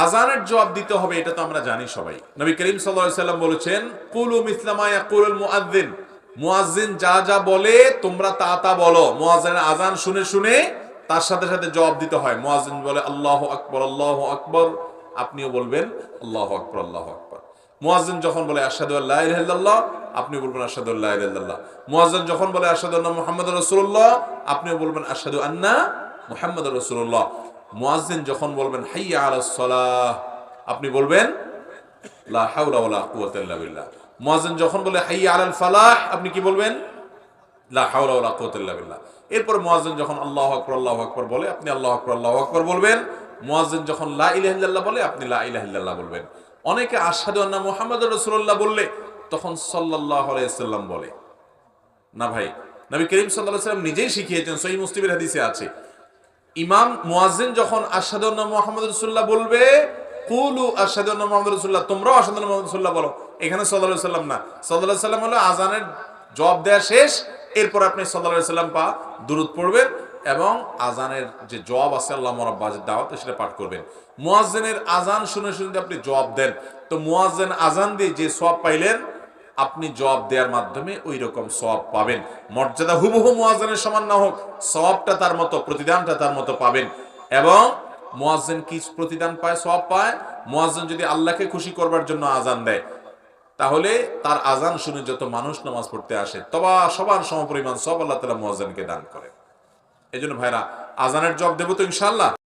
আজানের জবাব দিতে হবে, এটা তো আমরা জানি সবাই। নবী করিম সাল্লাল্লাহু আলাইহি ওয়াসাল্লাম বলেছেন, কুলু মিসলা মা ইয়াকুলুল মুআজ্জিন, মুয়াজ্জিন যা যা বলে তোমরা তা তা বলো। মুয়াজ্জিনের আজান শুনে শুনে তার সাথে সাথে জবাব দিতে হয়। মুয়াজ্জিন বলে আল্লাহু আকবার, আল্লাহু আকবার, আপনিও বলবেন আল্লাহু আকবার, আল্লাহু আকবার। মুয়াজ্জিন যখন বলে আশহাদু আল্লা ইলাহা ইল্লাল্লাহ, আপনিও বলবেন আশহাদু আল্লা ইলাহা ইল্লাল্লাহ। মুয়াজ্জিন যখন বলে আশহাদু আন্না মুহাম্মাদুর রাসূলুল্লাহ, আপনিও বলবেন আশহাদু আন্না মুহাম্মাদুর রাসূলুল্লাহ। মুয়াজ্জিন যখন বলবেন হাইয়া আলাস সালাহ, আপনি বলবেন লা হাওলা ওয়ালা কুওয়াতা ইল্লা বিল্লাহ। মুয়াজ্জিন যখন বলে হাইয়া আলাল ফালাহ, আপনি কি বলবেন? লা হাওলা ওয়ালা কুওয়াতা ইল্লা বিল্লাহ। এরপর মুয়াজ্জিন যখন আল্লাহু আকবার, আল্লাহু আকবার বলে, আপনি আল্লাহু আকবার, আল্লাহু আকবার বলবেন। মুয়াজ্জিন যখন লা ইলাহা ইল্লাল্লাহ বলে, আপনি লা ইলাহা ইল্লাল্লাহ বলবেন। অনেকে আশহাদু আন্না মুহাম্মাদুর রাসূলুল্লাহ বললে তখন সাল্লাল্লাহু আলাইহি ওয়াসাল্লাম বলে না ভাই। নবী করিম সাল্লাল্লাহু আলাইহি ওয়াসাল্লাম নিজেই শিখিয়েছেন, সহিহ মুসলিমের হাদিসে আছে, ইমাম মুয়াজ্জিন যখন আশহাদু আন্না মুহাম্মাদুর রাসূলুল্লাহ বলবে, কুলু আশহাদু আন্না মুহাম্মাদুর রাসূলুল্লাহ, তোমরাও আশহাদু আন্না মুহাম্মাদুর রাসূলুল্লাহ বলো। এখানে সাল্লাল্লাহু আলাইহি ওয়াসাল্লাম না, সাল্লাল্লাহু আলাইহি ওয়াসাল্লাম হলো আজানের জবাব দেয়া শেষ, এরপর আপনি সাল্লাল্লাহু আলাইহি ওয়াসাল্লাম পা দুরূদ পড়বেন এবং আজানের যে জবাব আছে আল্লাহ রাব্বাল দাওয়াত, সেটা পাঠ করবেন। মুয়াজ্জিনের আজান শুনে শুনে আপনি জবাব দেন, তো মুয়াজ্জিন আজান দিয়ে যে সওয়াব পাইলেন, আপনি জবাব দেওয়ার মাধ্যমে ওই রকম সওয়াব পাবেন। মর্যাদা হুবহু মুয়াজ্জিনের সমান না হোক, সওয়াবটা তার মতো, প্রতিদানটা তার মতো পাবেন। এবং মুয়াজ্জিন কি প্রতিদান পায়, সওয়াব পায়? মুয়াজ্জিন যদি আল্লাহকে খুশি করবার জন্য আজান দেয়, তাহলে তার আজান শুনে যত মানুষ নামাজ পড়তে আসে তবা সবার সমপরিমাণ সওয়াব আল্লাহ তাআলা মুয়াজ্জিনকে দান করেন। এই জন্য ভাইরা, আজানের জবাব দেব তো ইনশাআল্লাহ।